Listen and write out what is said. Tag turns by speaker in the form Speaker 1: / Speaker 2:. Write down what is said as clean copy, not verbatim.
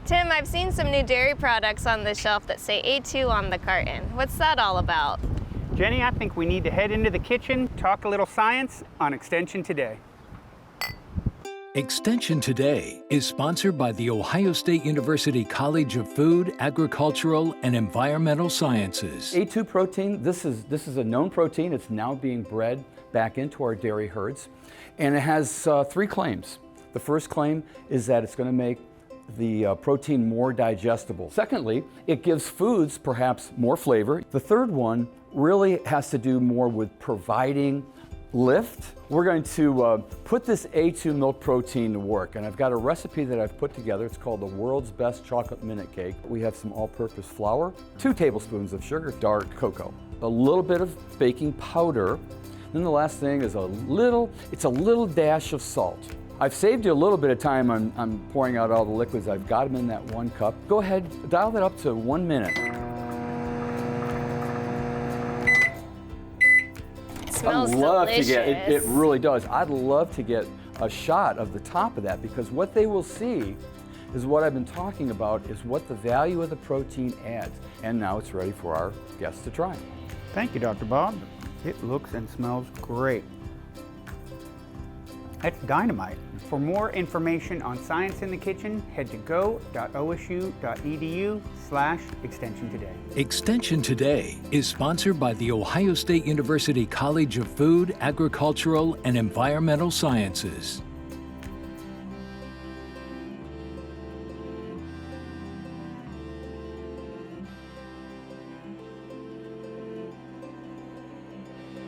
Speaker 1: Tim, I've seen some new dairy products on the shelf that say A2 on the carton. What's that all about?
Speaker 2: Jenny, I think we need to head into the kitchen, talk a little science on Extension Today.
Speaker 3: Extension Today is sponsored by the Ohio State University College of Food, Agricultural, and Environmental Sciences.
Speaker 4: A2 protein, this is a known protein. It's now being bred back into our dairy herds. And it has 3 claims. The first claim is that it's going to make the protein more digestible. Secondly, it gives foods perhaps more flavor. The third one really has to do more with providing lift. We're going to put this A2 milk protein to work, and I've got a recipe that I've put together. It's called the world's best chocolate minute cake. We have some all-purpose flour, 2 tablespoons of sugar, dark cocoa, a little bit of baking powder. Then the last thing is a little dash of salt. I've saved you a little bit of time on pouring out all the liquids. I've got them in that 1 cup. Go ahead, dial that up to 1 minute.
Speaker 1: Smells
Speaker 4: I'd love
Speaker 1: delicious.
Speaker 4: to get, it really does. I'd love to get a shot of the top of that, because what they will see is what I've been talking about, is what the value of the protein adds. And now it's ready for our guests to try.
Speaker 2: Thank you, Dr. Bob. It looks and smells great. That's dynamite. For more information on science in the kitchen, head to go.osu.edu/Extension Today.
Speaker 3: Extension Today is sponsored by the Ohio State University College of Food, Agricultural, and Environmental Sciences.